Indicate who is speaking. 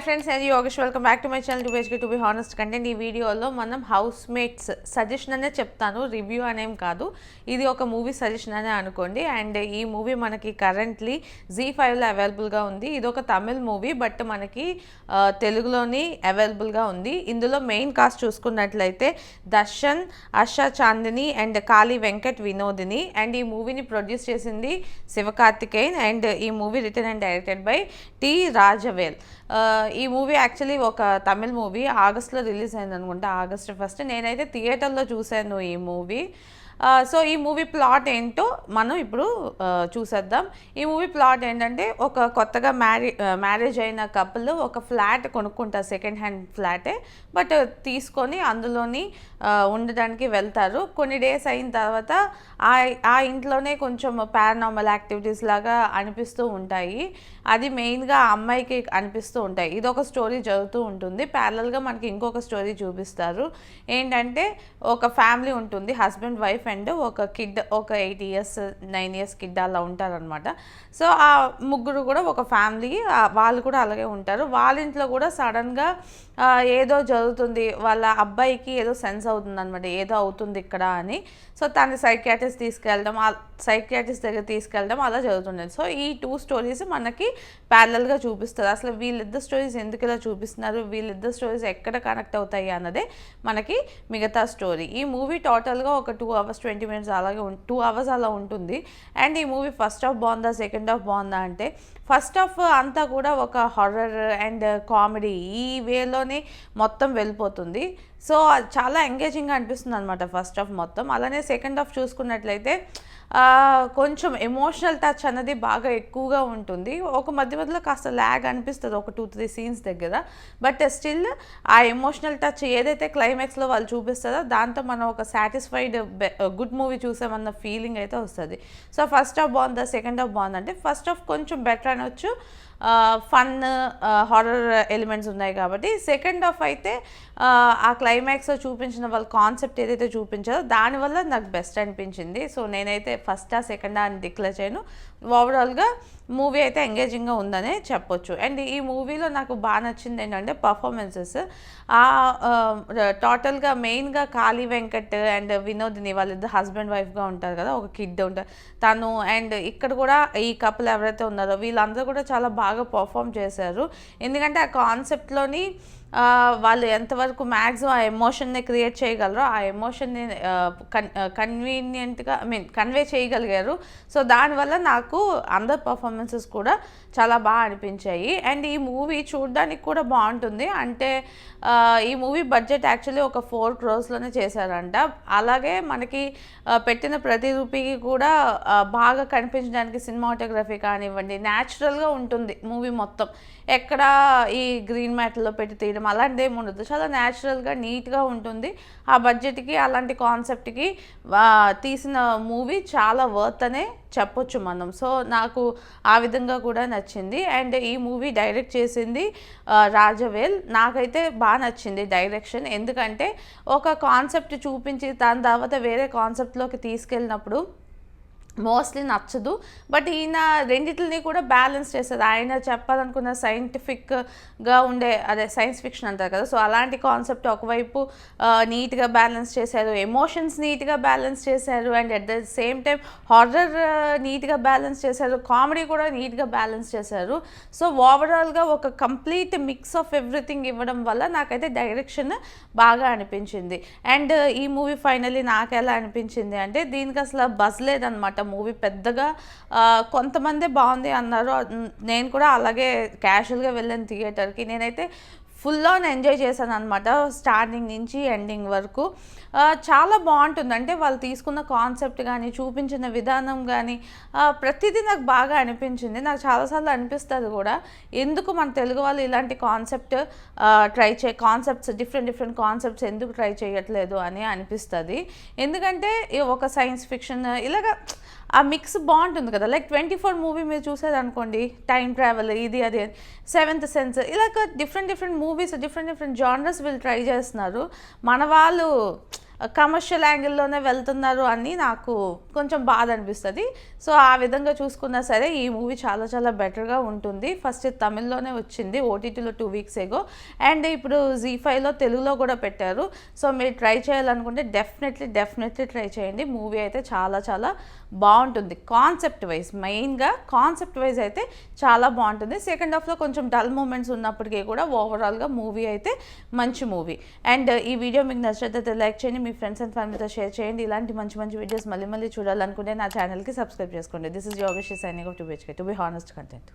Speaker 1: Friends, నేను Yogesh. Welcome back to my channel to be honest content. ఈ వీడియోలో మనం హౌస్ మేట్స్ సజెషన్ అనే చెప్తాను, రివ్యూ అనేం కాదు. ఇది ఒక మూవీ సజెషన్ అనే అనుకోండి. అండ్ ఈ మూవీ మనకి కరెంట్లీ ZEE5లో అవైలబుల్గా ఉంది. ఇది ఒక తమిళ్ మూవీ, బట్ మనకి తెలుగులోని అవైలబుల్గా ఉంది. ఇందులో మెయిన్ కాస్ట్ చూసుకున్నట్లయితే దర్శన్, ఆశా చాందిని అండ్ కాళీ వెంకట్ వినోదిని. అండ్ ఈ మూవీని ప్రొడ్యూస్ చేసింది శివకార్తికేయన్. అండ్ ఈ movie written and directed by T Rajavel. ఈ మూవీ యాక్చువల్లీ ఒక తమిళ్ మూవీ, ఆగస్ట్లో రిలీజ్ అయింది అనుకుంటా, August 1. నేనైతే థియేటర్లో చూశాను ఈ మూవీ. సో ఈ మూవీ ప్లాట్ ఏంటో మనం ఇప్పుడు చూసేద్దాం. ఈ మూవీ ప్లాట్ ఏంటంటే, ఒక కొత్తగా మ్యారేజ్ అయిన కపుల్ ఒక ఫ్లాట్ కొనుక్కుంటారు, సెకండ్ హ్యాండ్ ఫ్లాటే, బట్ తీసుకొని అందులోని ఉండడానికి వెళ్తారు. కొన్ని డేస్ అయిన తర్వాత ఆ ఇంట్లోనే కొంచెం పారానార్మల్ యాక్టివిటీస్ లాగా అనిపిస్తూ ఉంటాయి. అది మెయిన్గా అమ్మాయికి అనిపిస్తూ ఉంటాయి. ఇది ఒక స్టోరీ జరుగుతూ ఉంటుంది. ప్యారలల్గా మనకి ఇంకొక స్టోరీ చూపిస్తారు. ఏంటంటే, ఒక ఫ్యామిలీ ఉంటుంది, హస్బెండ్ వైఫ్ అండ్ ఒక కిడ్, ఒక 8 years 9 years కిడ్ అలా ఉంటారనమాట. సో ఆ ముగ్గురు కూడా ఒక ఫ్యామిలీ, వాళ్ళు కూడా అలాగే ఉంటారు. వాళ్ళ ఇంట్లో కూడా సడన్గా ఏదో జరుగుతుంది, వాళ్ళ అబ్బాయికి ఏదో సెన్స్ అవుతుంది అనమాట, ఏదో అవుతుంది ఇక్కడ అని. సో తను సైకియాట్రిస్ట్ దగ్గర తీసుకెళ్ళడం అలా జరుగుతుంది. సో ఈ 2 స్టోరీస్ మనకి ప్యారలల్గా చూపిస్తారు. అసలు వీళ్ళిద్దరు స్టోరీస్ ఎందుకు ఇలా చూపిస్తున్నారు, వీళ్ళిద్దరు స్టోరీస్ ఎక్కడ కనెక్ట్ అవుతాయి అన్నదే మనకి మిగతా స్టోరీ. ఈ మూవీ టోటల్గా ఒక 2 hours 20 minutes అలాగే 2 hours అలా ఉంటుంది. అండ్ ఈ మూవీ ఫస్ట్ హాఫ్ బాగుందా, సెకండ్ హాఫ్ బాగుందా అంటే, ఫస్ట్ హాఫ్ అంతా కూడా ఒక హారర్ అండ్ కామెడీ ఈ వేలోనే మొత్తం వెళ్ళిపోతుంది. సో చాలా ఎంగేజింగ్గా అనిపిస్తుంది అనమాట ఫస్ట్ హాఫ్ మొత్తం. అలానే సెకండ్ హాఫ్ చూసుకున్నట్లయితే కొంచెం ఎమోషనల్ టచ్ అన్నది బాగా ఎక్కువగా ఉంటుంది. ఒక మధ్యలో కాస్త ల్యాగ్ అనిపిస్తుంది ఒక 2-3 scenes దగ్గర. బట్ స్టిల్ ఆ ఎమోషనల్ టచ్ ఏదైతే క్లైమాక్స్లో వాళ్ళు చూపిస్తారో దాంతో మనం ఒక సాటిస్ఫైడ్ గుడ్ మూవీ చూసామన్న ఫీలింగ్ అయితే వస్తుంది. సో ఫస్ట్ హాఫ్ బాగుందా, సెకండ్ హాఫ్ బాగుందంటే, ఫస్ట్ హాఫ్ కొంచెం బెటర్ అనొచ్చు, ఫన్ హారర్ ఎలిమెంట్స్ ఉన్నాయి కాబట్టి. సెకండ్ హాఫ్ అయితే ఆ క్లైమాక్స్లో చూపించిన వాళ్ళ కాన్సెప్ట్ ఏదైతే చూపించారో దానివల్ల నాకు బెస్ట్ అనిపించింది. సో నేనైతే ఫస్ట్ సెకండ్ అని డిక్లేర్ చేయను. ఓవరాల్గా మూవీ అయితే ఎంగేజింగ్గా ఉందనే చెప్పొచ్చు. అండ్ ఈ మూవీలో నాకు బాగా నచ్చింది ఏంటంటే పర్ఫార్మెన్సెస్. టోటల్గా మెయిన్గా కాళీ వెంకట్ అండ్ వినోదిని వాళ్ళిద్దరు హస్బెండ్ వైఫ్గా ఉంటారు కదా, ఒక కిడ్ ఉంటారు తను. అండ్ ఇక్కడ కూడా ఈ కపుల్ ఎవరైతే ఉన్నారో వీళ్ళందరూ కూడా చాలా బాగా పర్ఫామ్ చేశారు. ఎందుకంటే ఆ కాన్సెప్ట్లోని వాళ్ళు ఎంతవరకు మ్యాక్సిమం ఆ ఎమోషన్ని క్రియేట్ చేయగలరో ఆ ఎమోషన్ని కన్వీనియంట్గా కన్వే చేయగలిగారు. సో దానివల్ల నాకు అందరు పర్ఫార్మెన్సెస్ కూడా చాలా బాగా అనిపించాయి. అండ్ ఈ మూవీ చూడడానికి కూడా బాగుంటుంది. అంటే ఈ మూవీ బడ్జెట్ యాక్చువల్లీ ఒక 4 crores చేశారంట. అలాగే మనకి పెట్టిన ప్రతి రూపీకి కూడా బాగా కనిపించడానికి సినిమాటోగ్రఫీ కానివ్వండి, న్యాచురల్గా ఉంటుంది మూవీ మొత్తం. ఎక్కడ ఈ గ్రీన్ మ్యాట్లో పెట్టి తీయడం అలాంటిది ఏమి ఉండదు, చాలా న్యాచురల్గా నీట్గా ఉంటుంది. ఆ బడ్జెట్కి అలాంటి కాన్సెప్ట్కి తీసిన మూవీ చాలా వర్త్ అనే చెప్పొచ్చు మనం. సో నాకు ఆ విధంగా కూడా నచ్చింది. అండ్ ఈ మూవీ డైరెక్ట్ చేసింది రాజవేల్. నాకైతే బాగా నచ్చింది డైరెక్షన్. ఎందుకంటే ఒక కాన్సెప్ట్ చూపించి దాని తర్వాత వేరే కాన్సెప్ట్లోకి తీసుకెళ్ళినప్పుడు మోస్ట్లీ నచ్చదు. బట్ ఈయన రెండింటిని కూడా బ్యాలెన్స్ చేస్తారు. ఆయన చెప్పాలనుకున్న సైంటిఫిక్గా ఉండే అదే సైన్స్ ఫిక్షన్ అంటారు కదా, సో అలాంటి కాన్సెప్ట్ ఒకవైపు నీట్గా బ్యాలెన్స్ చేశారు, ఎమోషన్స్ నీట్గా బ్యాలెన్స్ చేశారు, and at the same time horror నీట్గా బ్యాలెన్స్ చేశారు, కామెడీ కూడా నీట్గా బ్యాలెన్స్ చేశారు. సో ఓవరాల్గా ఒక కంప్లీట్ మిక్స్ ఆఫ్ ఎవ్రీథింగ్ ఇవ్వడం వల్ల నాకైతే డైరెక్షన్ బాగా అనిపించింది. అండ్ ఈ మూవీ ఫైనల్లీ నాకు ఎలా అనిపించింది అంటే, దీనికి అసలు బజ్ లేదనమాట. మూవీ పెద్దగా కొంతమంది బాగుంది అన్నారు, నేను కూడా అలాగే క్యాజువల్గా వెళ్ళాను థియేటర్కి. నేనైతే ఫుల్ ఆన్ ఎంజాయ్ చేశాను అనమాట, స్టార్టింగ్ నుంచి ఎండింగ్ వరకు. చాలా బాగుంటుంది. అంటే వాళ్ళు తీసుకున్న కాన్సెప్ట్ కానీ, చూపించిన విధానం కానీ, ప్రతిదీ నాకు బాగా అనిపించింది. నాకు చాలాసార్లు అనిపిస్తుంది కూడా, ఎందుకు మన తెలుగు వాళ్ళు ఇలాంటి కాన్సెప్ట్ డిఫరెంట్ కాన్సెప్ట్స్ ఎందుకు ట్రై చేయట్లేదు అని అనిపిస్తుంది. ఎందుకంటే ఒక సైన్స్ ఫిక్షన్ ఇలాగా ఆ మిక్స్ బాగుంటుంది కదా. లైక్ 24 మూవీ మీరు చూసేదనుకోండి, టైం ట్రావెల్ ఇది అది, సెవెంత్ సెన్స్, ఇలాగ డిఫరెంట్ మూవీస్ డిఫరెంట్ జానర్స్ వీళ్ళు ట్రై చేస్తున్నారు. మన వాళ్ళు కమర్షియల్ యాంగిల్లోనే వెళ్తున్నారు అని నాకు కొంచెం బాధ అనిపిస్తుంది. సో ఆ విధంగా చూసుకున్నా సరే ఈ మూవీ చాలా చాలా బెటర్గా ఉంటుంది. ఫస్ట్ తమిళ్లోనే వచ్చింది, ఓటీటీలో 2 వీక్స్ ఎగో, అండ్ ఇప్పుడు జీ5లో తెలుగులో కూడా పెట్టారు. సో మీరు ట్రై చేయాలనుకుంటే డెఫినెట్లీ ట్రై చేయండి. మూవీ అయితే చాలా చాలా బాగుంటుంది. కాన్సెప్ట్ వైజ్, మెయిన్గా కాన్సెప్ట్ వైజ్ అయితే చాలా బాగుంటుంది. సెకండ్ హాఫ్లో కొంచెం డల్ మూమెంట్స్ ఉన్నప్పటికీ కూడా ఓవరాల్గా మూవీ అయితే మంచి మూవీ. అండ్ ఈ వీడియో మీకు నచ్చినట్లయితే లైక్ చేయండి, మీ ఫ్రెండ్స్ అండ్ ఫ్యామిలీతో షేర్ చేయండి. ఇలాంటి మంచి వీడియోస్ మళ్ళీ చూడాలనుకుంటే నా ఛానల్కి సబ్స్క్రైబ్ చేసుకోండి. This is Yogesh signing off to be honest content.